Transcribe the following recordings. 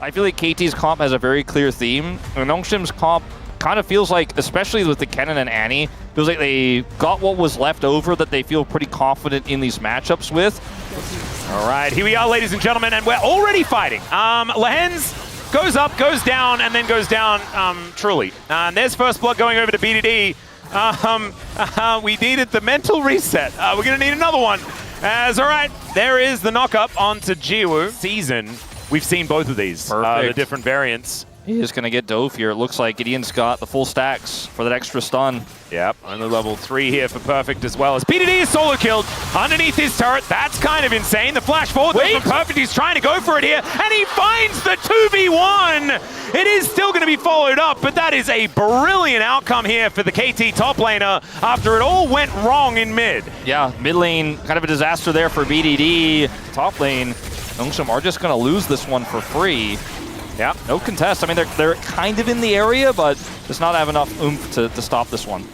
I feel like KT's comp has a very clear theme. And Nongshim's comp kind of feels like, especially with the Kennen and Annie, feels like they got what was left over that they feel pretty confident in these matchups with. All right, here we are, ladies and gentlemen, and we're already fighting. Lehens goes up, goes down, and then goes down truly. And there's first blood going over to BDD. We needed the mental reset. We're going to need another one. All right, there is the knock-up onto Jiwoo. Season, we've seen both of these, the different variants. He is going to get dove here. It looks like Gideon's got the full stacks for that extra stun. Yep, only level 3 here for Perfect as well as BDD is solo killed underneath his turret. That's kind of insane. The flash forward from Perfect, he's trying to go for it here, and he finds the 2v1. It is still going to be followed up, but that is a brilliant outcome here for the KT top laner after it all went wrong in mid. Yeah, mid lane, kind of a disaster there for BDD. Top lane, Nongshim are just going to lose this one for free. Yeah, no contest. I mean, they're kind of in the area, but just not have enough oomph to stop this one.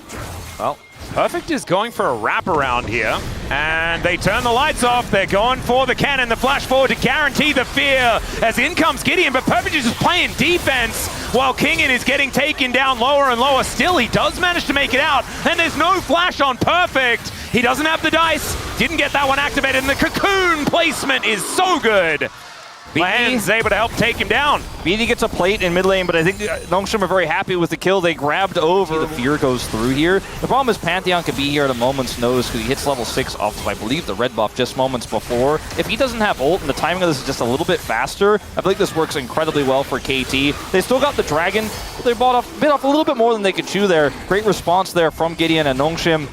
Well, Perfect is going for a wraparound here, and they turn the lights off. They're going for the cannon, the flash forward to guarantee the fear as in comes Gideon, but Perfect is just playing defense while Kingen is getting taken down lower and lower. Still, he does manage to make it out, and there's no flash on Perfect. He doesn't have the dice, didn't get that one activated, and the cocoon placement is so good. Lehens able to help take him down. BD gets a plate in mid lane, but I think Nongshim are very happy with the kill. They grabbed over. The fear goes through here. The problem is Pantheon could be here at a moment's notice because he hits level 6 off of, I believe, the red buff just moments before. If he doesn't have ult and the timing of this is just a little bit faster, I think this works incredibly well for KT. They still got the dragon, but they bit off a little bit more than they could chew there. Great response there from Gideon and Nongshim.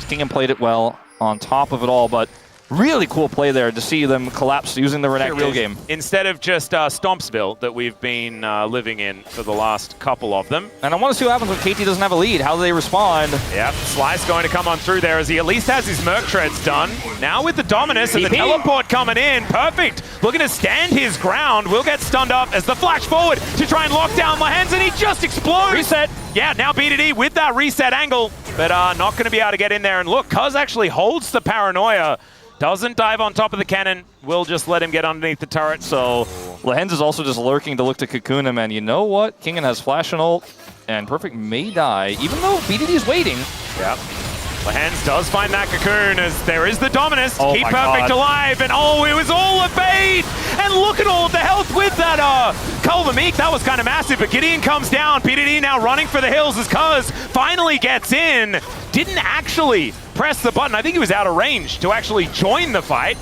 Kingen played it well on top of it all, but really cool play there to see them collapse using the Renekton real game. Instead of just Stompsville that we've been living in for the last couple of them. And I want to see what happens when KT doesn't have a lead. How do they respond? Yep, Sly's going to come on through there as he at least has his Merc Treads done. Now with the Dominus and the teleport coming in. Perfect. Looking to stand his ground. Will get stunned up as the flash forward to try and lock down Lehens, and he just explodes. Reset. Yeah, now BDD with that reset angle, but not going to be able to get in there. And look, Cuz actually holds the paranoia. Doesn't dive on top of the cannon. We'll just let him get underneath the turret. So Lehens is also just lurking to look to cocoon him. And you know what? Kingen has flash and ult. And Perfect may die, even though BDD is waiting. Yep. Lehens does find that cocoon as there is the Dominus. Keep Perfect alive. And oh, it was all a bait. And look at all of the health with that Culver Meek. That was kind of massive. But Gideon comes down. BDD now running for the hills as Cuz finally gets in. Didn't actually press the button. I think he was out of range to actually join the fight.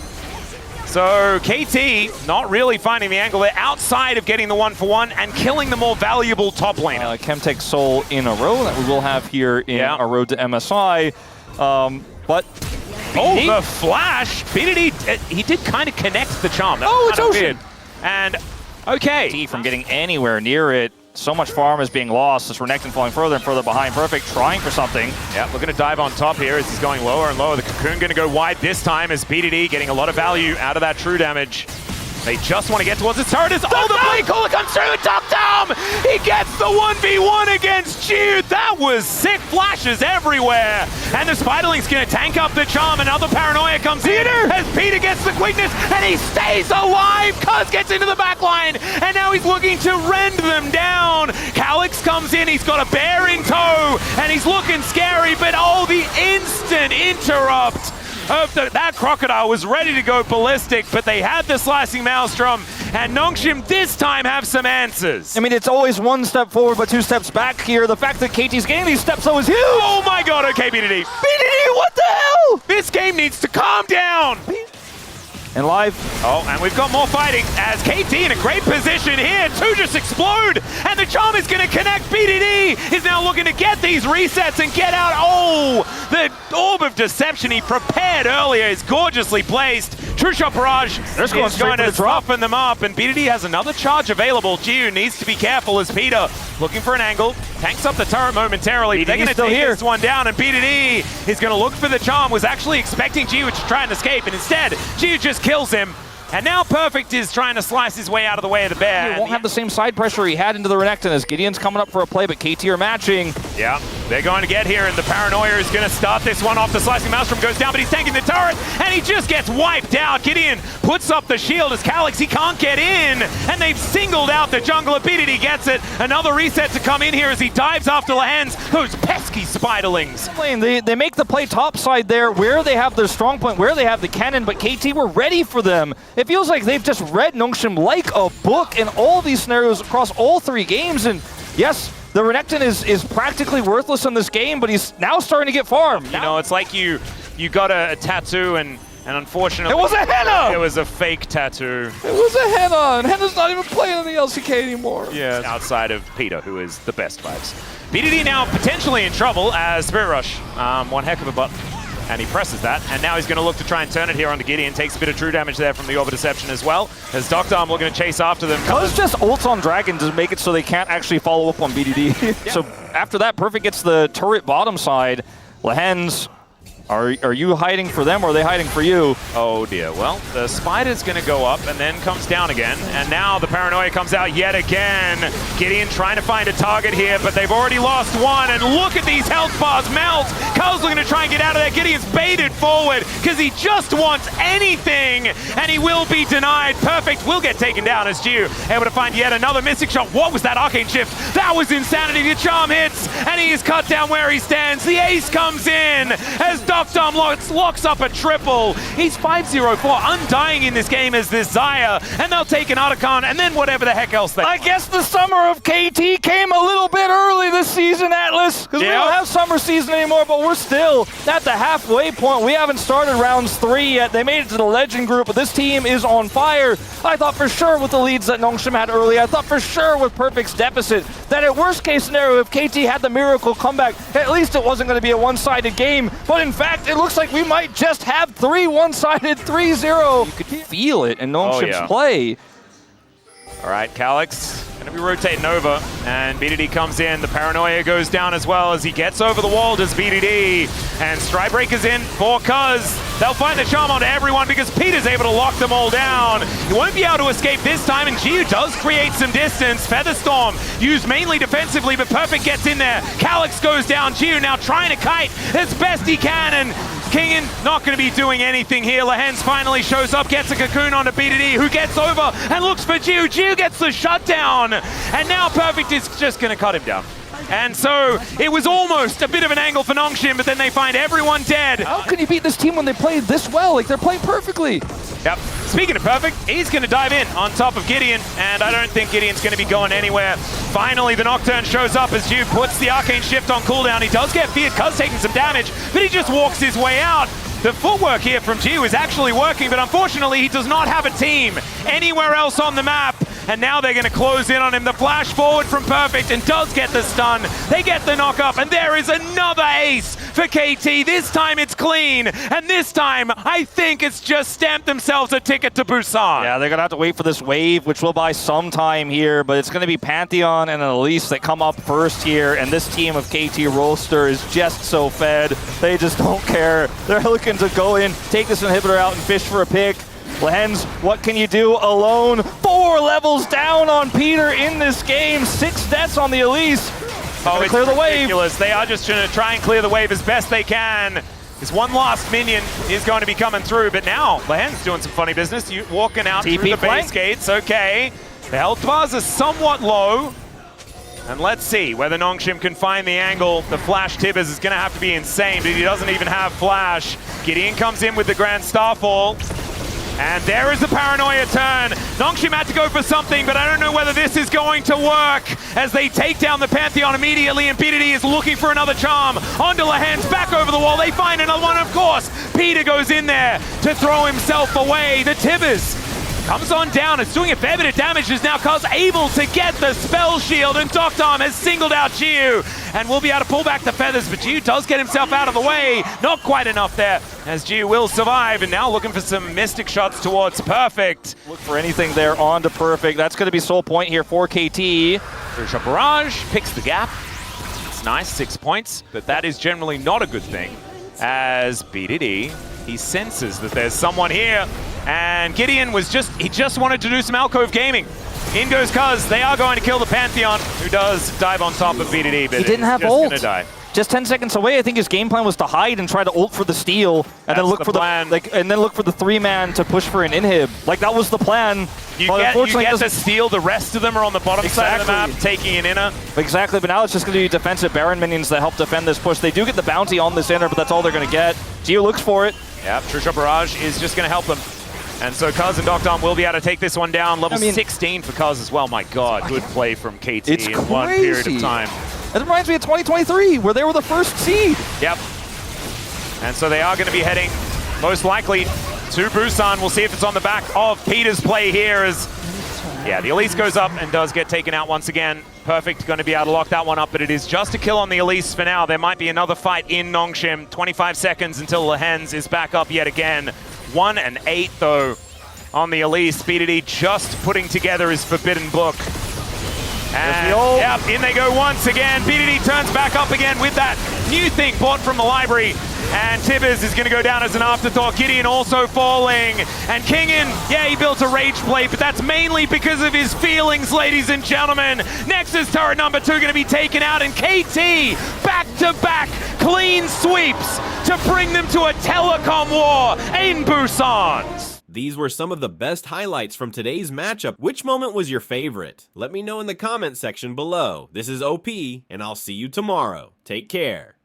So KT not really finding the angle. They're outside of getting the 1-for-1 and killing the more valuable top laner. Chemtech Soul in a row that we will have here in our road to MSI. But the flash. BDD, he did kind of connect the charm. It's Ocean. And okay. KT from getting anywhere near it. So much farm is being lost. This Renekton falling further and further behind. Perfect, trying for something. Yeah, looking to dive on top here as he's going lower and lower. The cocoon going to go wide this time as BDD getting a lot of value out of that true damage. They just want to get towards his turret. The Blade Caller comes through and Duck Down! He gets the 1v1 against Jude. That was sick flashes everywhere. And the Spiderling's going to tank up the charm. Another paranoia comes in as Peter gets the quickness and he stays alive. Cuz gets into the back line and now he's looking to rend them down. Calyx comes in. He's got a bear in tow and he's looking scary, but oh, the instant interrupt. That crocodile was ready to go ballistic, but they had the slicing maelstrom, and Nongshim this time have some answers. I mean, it's always one step forward, but 2 steps back here. The fact that KT's getting these steps, though, is huge. Oh my god, okay, BDD. BDD, what the hell? This game needs to calm down. And live. Oh, and we've got more fighting as KT in a great position here. 2 just explode, and the charm is going to connect. BDD is now looking to get these resets and get out. Oh, the Orb of Deception he prepared earlier is gorgeously placed. True Shot Barrage is going to soften them up, and BDD has another charge available. Jiu needs to be careful as Peter looking for an angle. Tanks up the turret momentarily. They're going to take this one down, and BDD is going to look for the charm. Was actually expecting Jiu to try and escape, and instead, Jiu just kills him. And now Perfect is trying to slice his way out of the way of the bear. He won't have the same side pressure he had into the Renekton as Gideon's coming up for a play, but KT are matching. Yeah, they're going to get here, and the Paranoia is going to start this one off. The Slicing Maelstrom goes down, but he's tanking the turret, and he just gets wiped out. Gideon puts up the shield as Calix, he can't get in, and they've singled out the jungler. BDD gets it. Another reset to come in here as he dives after Lehens, those pesky spiderlings. They make the play topside there, where they have their strong point, where they have the cannon, but KT were ready for them. It feels like they've just read Nongshim like a book in all these scenarios across all 3 games, and yes, the Renekton is practically worthless in this game, but he's now starting to get farmed. You know, it's like you got a tattoo and unfortunately... It was a henna! It was a fake tattoo. It was a henna, and henna's not even playing in the LCK anymore. Yeah. Outside of Peter, who is the best vibes. BDD now potentially in trouble as Spirit Rush, one heck of a button. And he presses that, and now he's going to look to try and turn it here onto Gideon. Takes a bit of true damage there from the Orb of Deception as well, as Dr. Arm looking to chase after them. Cuz just ults on Dragon to make it so they can't actually follow up on BDD. Yeah. So after that, Perfect gets the turret bottom side. Lehens, are you hiding for them, or are they hiding for you? Oh dear, well, the Spider's going to go up and then comes down again, and now the Paranoia comes out yet again. Gideon trying to find a target here, but they've already lost one, and look at these health bars melt. Cuz looking to try and get out of there. Gideon's baited forward because he just wants anything, and he will be denied. Perfect will get taken down as Jiu able to find yet another missing shot. What was that Arcane Shift? That was insanity. The charm hits, and he is cut down where he stands. The ace comes in as Dom locks up a triple. He's 5-0-4, undying in this game as this Xayah, and they'll take an Otacon, and then whatever the heck else they... I guess the summer of KT came a little bit early this season, Atlas, because we don't have summer season anymore, but we're still at the halfway point. We haven't started rounds 3 yet. They made it to the Legend group, but this team is on fire. I thought for sure with the leads that Nongshim had early, I thought for sure with Perfect's deficit, that at worst case scenario, if KT had the miracle comeback, at least it wasn't going to be a one-sided game, but in fact, it looks like we might just have 3 one-sided 3-0. You could feel it in Nongshim's play. All right, Calix going to be rotating over, and BDD comes in. The Paranoia goes down as well as he gets over the wall, does BDD. And Strybreaker's in for Cuz. They'll find the charm onto everyone because Peter's able to lock them all down. He won't be able to escape this time, and Jiu does create some distance. Featherstorm used mainly defensively, but Perfect gets in there. Calix goes down. Jiu now trying to kite as best he can, and Kingen not going to be doing anything here. Lehens finally shows up, gets a cocoon onto BDD, who gets over and looks for Jiu. Jiu gets the shutdown, and now Perfect is just going to cut him down. And so it was almost a bit of an angle for Nongshim, but then they find everyone dead. How can you beat this team when they play this well? Like, they're playing perfectly. Yep. Speaking of Perfect, he's going to dive in on top of Gideon, and I don't think Gideon's going to be going anywhere. Finally, the Nocturne shows up as Jiu puts the Arcane Shift on cooldown. He does get feared, Cuz taking some damage, but he just walks his way out. The footwork here from Jiu is actually working, but unfortunately he does not have a team anywhere else on the map. And now they're going to close in on him. The flash forward from Perfect and does get the stun. They get the knock up, and there is another ace for KT. This time it's clean, and this time I think it's just stamped themselves a ticket to Busan. Yeah, they're going to have to wait for this wave, which will buy some time here, but it's going to be Pantheon and Elise that come up first here, and this team of KT Rolster is just so fed. They just don't care. They're looking to go in, take this inhibitor out, and fish for a pick. Lehens, what can you do alone? 4 levels down on Peter in this game. 6 deaths on the Elise. Oh, it's clear the wave. Ridiculous. They are just going to try and clear the wave as best they can. This one last minion is going to be coming through, but now Lehens doing some funny business. You walking out TP through the flank. base gates. Okay. The health bars are somewhat low. And let's see whether Nongshim can find the angle. The flash Tibbers is going to have to be insane, but he doesn't even have flash. Gideon comes in with the Grand Starfall. And there is the Paranoia turn. Nongshim had to go for something, but I don't know whether this is going to work as they take down the Pantheon immediately, and BDD is looking for another charm. Onto Lehens, back over the wall. They find another one, of course. Peter goes in there to throw himself away. The Tibbers comes on down. It's doing a fair bit of damage as now Cuz able to get the spell shield, and Dr. Arm has singled out Jiu and will be able to pull back the feathers, but Jiu does get himself out of the way. Not quite enough there as Jiu will survive, and now looking for some Mystic shots towards Perfect. Look for anything there onto Perfect. That's going to be sole point here for KT. Shot barrage, picks the gap. It's nice, 6 points, but that is generally not a good thing as BDD, he senses that there's someone here. And Gideon he just wanted to do some alcove gaming. In goes Cuz. They are going to kill the Pantheon, who does dive on top of BDD, but he didn't have just ult. Gonna die. Just 10 seconds away. I think his game plan was to hide and try to ult for the steal, and then look for plan. and then look for the 3-man to push for an inhib. Like that was the plan. You get to steal. The rest of them are on the bottom side of the map, taking an inner. Exactly, but now it's just going to be defensive Baron minions that help defend this push. They do get the bounty on this inner, but that's all they're going to get. Geo looks for it. Yeah, True Shot Barrage is just going to help them. And so Cuz and Doctom will be able to take this one down. Level 16 for Cuz as well. My God, good play from KT in one period of time. It reminds me of 2023, where they were the first seed. Yep. And so they are going to be heading, most likely, to Busan. We'll see if it's on the back of Peter's play here as, yeah, the Elise goes up and does get taken out once again. Perfect, going to be able to lock that one up, but it is just a kill on the Elise for now. There might be another fight in Nongshim. 25 seconds until Lehens is back up yet again. 1 and 8, though, on the Elise. BDD just putting together his Forbidden Book. And yep, in they go once again. BDD turns back up again with that new thing bought from the library. And Tibbers is going to go down as an afterthought. Gideon also falling. And Kingin, yeah, he built a rage plate, but that's mainly because of his feelings, ladies and gentlemen. Nexus turret number 2 going to be taken out, and KT back-to-back clean sweeps to bring them to a telecom war in Busan. These were some of the best highlights from today's matchup. Which moment was your favorite? Let me know in the comment section below. This is OP, and I'll see you tomorrow. Take care.